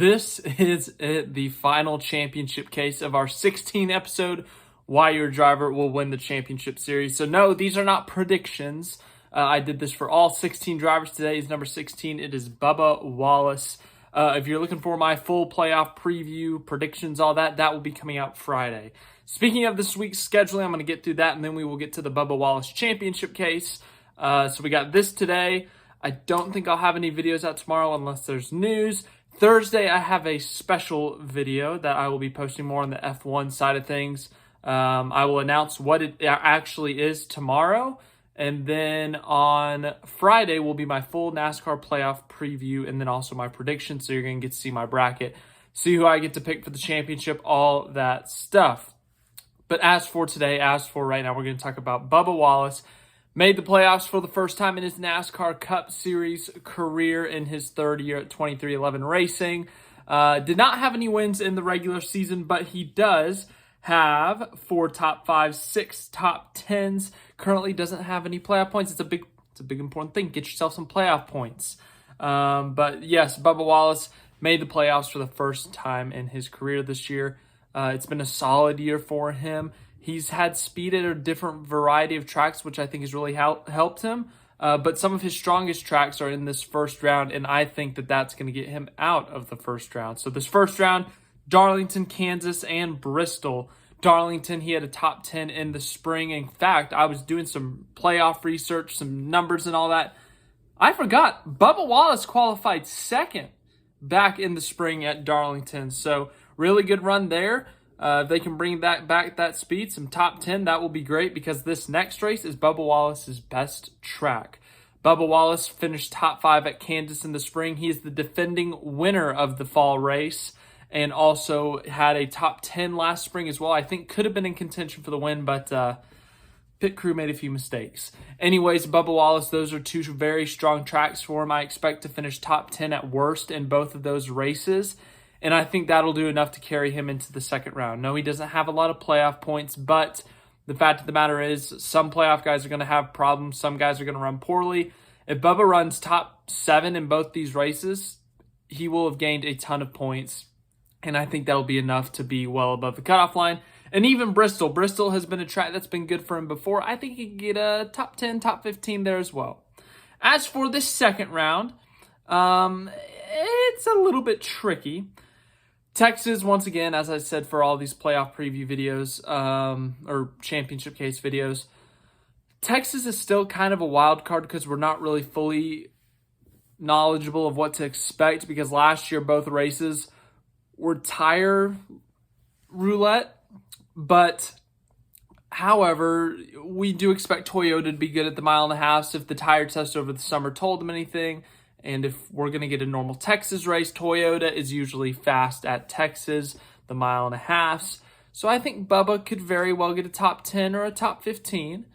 This is it, the final championship case of our 16 episode Why Your Driver Will Win the Championship Series. So no, these are not predictions. I did this for all 16 drivers. Today is number 16. It is Bubba Wallace. If you're looking for my full playoff preview, predictions, all that, that will be coming out Friday. Speaking of this week's scheduling, I'm going to get through that, and then we will get to the Bubba Wallace championship case. So we got this today. I don't think I'll have any videos out tomorrow unless there's news. Thursday, I have a special video that I will be posting more on the F1 side of things. I will announce what it actually is tomorrow. And then on Friday will be my full NASCAR playoff preview and then also my predictions. So you're going to get to see my bracket, see who I get to pick for the championship, all that stuff. But as for right now, we're going to talk about Bubba Wallace. Made the playoffs for the first time in his NASCAR Cup Series career in his third year at 23XI Racing. Did not have any wins in the regular season, but he does have 4 top 5s, 6 top 10s. Currently doesn't have any playoff points. It's a big important thing. Get yourself some playoff points. But yes, Bubba Wallace made the playoffs for the first time in his career this year. It's been a solid year for him. He's had speed at a different variety of tracks, which I think has really helped him. But some of his strongest tracks are in this first round, and I think that that's going to get him out of the first round. So this first round, Darlington, Kansas, and Bristol. Darlington, he had a top 10 in the spring. In fact, I was doing some playoff research, some numbers and all that. I forgot, Bubba Wallace qualified second back in the spring at Darlington. So really good run there. If they can bring back that speed, some top 10, that will be great because this next race is Bubba Wallace's best track. Bubba Wallace finished top 5 at Kansas in the spring. He is the defending winner of the fall race and also had a top 10 last spring as well. I think could have been in contention for the win, but pit crew made a few mistakes. Anyways, Bubba Wallace, those are 2 very strong tracks for him. I expect to finish top 10 at worst in both of those races. And I think that'll do enough to carry him into the second round. No, he doesn't have a lot of playoff points, but the fact of the matter is some playoff guys are going to have problems. Some guys are going to run poorly. If Bubba runs top 7 in both these races, he will have gained a ton of points. And I think that'll be enough to be well above the cutoff line. And even Bristol. Bristol has been a track that's been good for him before. I think he can get a top 10, top 15 there as well. As for this second round, it's a little bit tricky. Texas, once again, as I said for all these playoff preview videos, or championship case videos, Texas is still kind of a wild card because we're not really fully knowledgeable of what to expect because last year both races were tire roulette. But, however, we do expect Toyota to be good at the 1.5 miles if the tire test over the summer told them anything. And if we're going to get a normal Texas race, Toyota is usually fast at Texas, the 1.5 miles. So I think Bubba could very well get a top 10 or a top 15.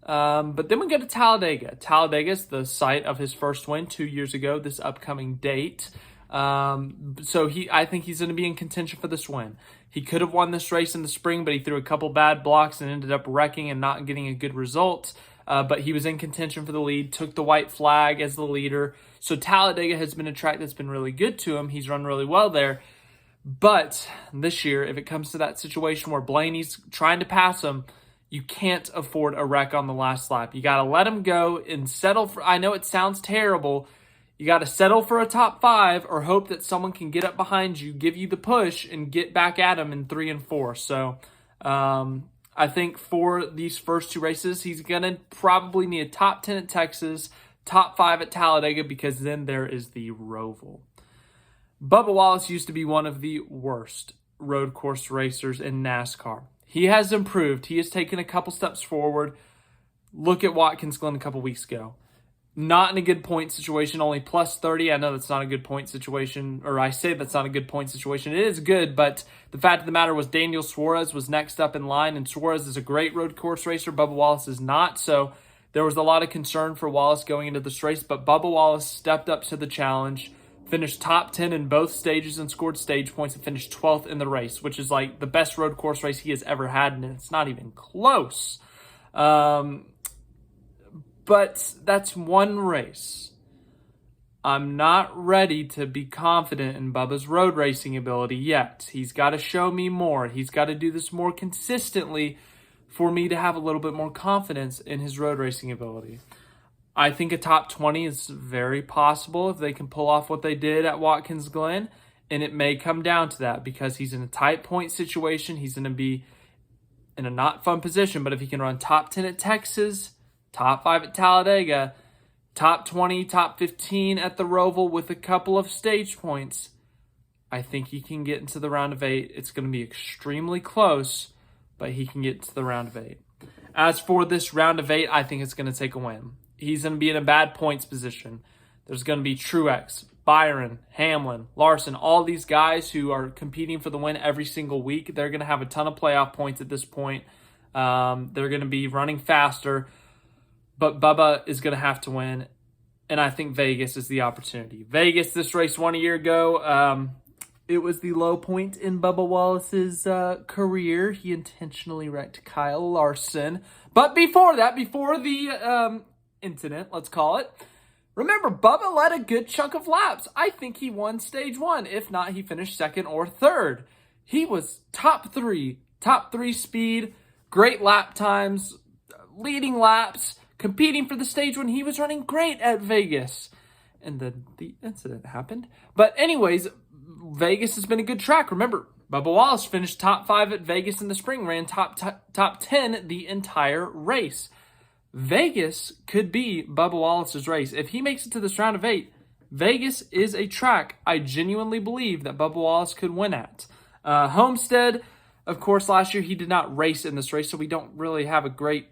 But then we go to Talladega. Talladega is the site of his first win 2 years ago, this upcoming date. So I think he's going to be in contention for this win. He could have won this race in the spring, but he threw a couple bad blocks and ended up wrecking and not getting a good result. But he was in contention for the lead, took the white flag as the leader. So Talladega has been a track that's been really good to him. He's run really well there. But this year, if it comes to that situation where Blaney's trying to pass him, you can't afford a wreck on the last lap. You got to let him go and settle for, I know it sounds terrible, you got to settle for a top 5 or hope that someone can get up behind you, give you the push, and get back at him in 3 and 4. So, I think for these first 2 races, he's going to probably need a top 10 at Texas, top 5 at Talladega, because then there is the Roval. Bubba Wallace used to be one of the worst road course racers in NASCAR. He has improved. He has taken a couple steps forward. Look at Watkins Glen a couple weeks ago. Not in a good point situation, only plus 30. I know that's not a good point situation, or I say that's not a good point situation. It is good, but the fact of the matter was Daniel Suarez was next up in line, and Suarez is a great road course racer. Bubba Wallace is not, so there was a lot of concern for Wallace going into this race, but Bubba Wallace stepped up to the challenge, finished top 10 in both stages and scored stage points and finished 12th in the race, which is like the best road course race he has ever had, and it's not even close. But that's one race. I'm not ready to be confident in Bubba's road racing ability yet. He's got to show me more. He's got to do this more consistently for me to have a little bit more confidence in his road racing ability. I think a top 20 is very possible if they can pull off what they did at Watkins Glen, and it may come down to that because he's in a tight point situation. He's going to be in a not fun position, but if he can run top 10 at Texas, top 5 at Talladega, top 20, top 15 at the Roval with a couple of stage points, I think he can get into the round of 8. It's going to be extremely close, but he can get to the round of 8. As for this round of 8, I think it's going to take a win. He's going to be in a bad points position. There's going to be Truex, Byron, Hamlin, Larson, all these guys who are competing for the win every single week. They're going to have a ton of playoff points at this point. They're going to be running faster, but Bubba is going to have to win, and I think Vegas is the opportunity. Vegas, this race 1 year ago, it was the low point in Bubba Wallace's career. He intentionally wrecked Kyle Larson. But before that, before the incident, let's call it, remember, Bubba led a good chunk of laps. I think he won stage 1. If not, he finished 2nd or 3rd. He was top 3 speed, great lap times, leading laps, competing for the stage 1. He was running great at Vegas. And then the incident happened. But anyways, Vegas has been a good track. Remember, Bubba Wallace finished top 5 at Vegas in the spring, ran top 10 the entire race. Vegas could be Bubba Wallace's race. If he makes it to this round of 8, Vegas is a track I genuinely believe that Bubba Wallace could win at. Homestead, of course, last year he did not race in this race, so we don't really have a great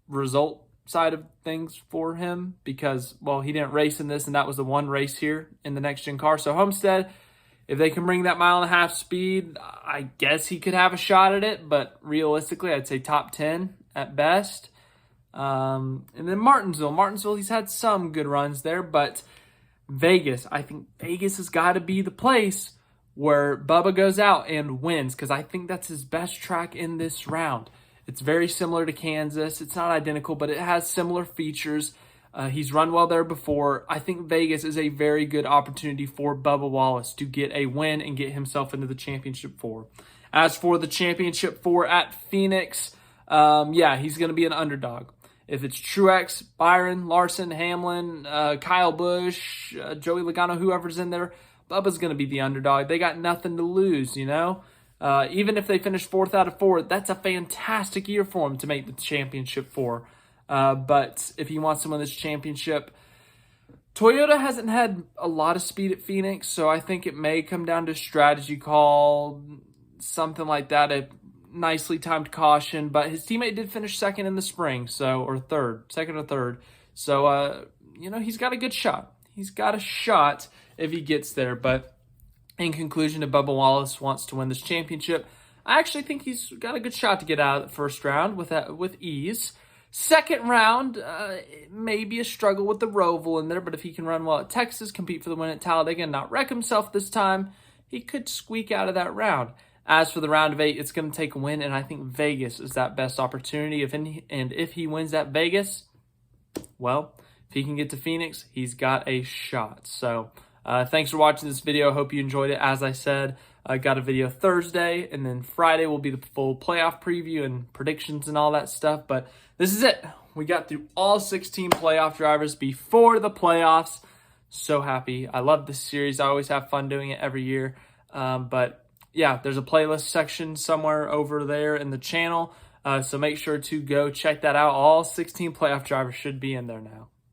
result side of things for him because, well, he didn't race in this, and that was the one race here in the next-gen car. So Homestead, if they can bring that 1.5 mile speed, I guess he could have a shot at it, but realistically, I'd say top 10 at best. And then Martinsville, he's had some good runs there, but Vegas, I think Vegas has got to be the place where Bubba goes out and wins because I think that's his best track in this round. It's very similar to Kansas. It's not identical, but it has similar features. He's run well there before. I think Vegas is a very good opportunity for Bubba Wallace to get a win and get himself into the Championship 4. As for the Championship 4 at Phoenix, he's going to be an underdog. If it's Truex, Byron, Larson, Hamlin, Kyle Busch, Joey Logano, whoever's in there, Bubba's going to be the underdog. They got nothing to lose, you know? Even if they finish 4th out of 4, that's a fantastic year for him to make the Championship 4. But if he wants to win this championship, Toyota hasn't had a lot of speed at Phoenix, so I think it may come down to a strategy call, something like that, a nicely timed caution. But his teammate did finish 2nd in the spring, or 2nd or 3rd. So, he's got a good shot. He's got a shot if he gets there. But in conclusion, if Bubba Wallace wants to win this championship, I actually think he's got a good shot to get out of the first round with ease. Second round, it may be a struggle with the Roval in there, but if he can run well at Texas, compete for the win at Talladega, and not wreck himself this time, he could squeak out of that round. As for the round of 8, it's going to take a win, and I think Vegas is that best opportunity. If he wins at Vegas, well, if he can get to Phoenix, he's got a shot. So thanks for watching this video. I hope you enjoyed it. As I said, I got a video Thursday, and then Friday will be the full playoff preview and predictions and all that stuff. But this is it. We got through all 16 playoff drivers before the playoffs. So happy. I love this series. I always have fun doing it every year. But yeah, there's a playlist section somewhere over there in the channel. So make sure to go check that out. All 16 playoff drivers should be in there now.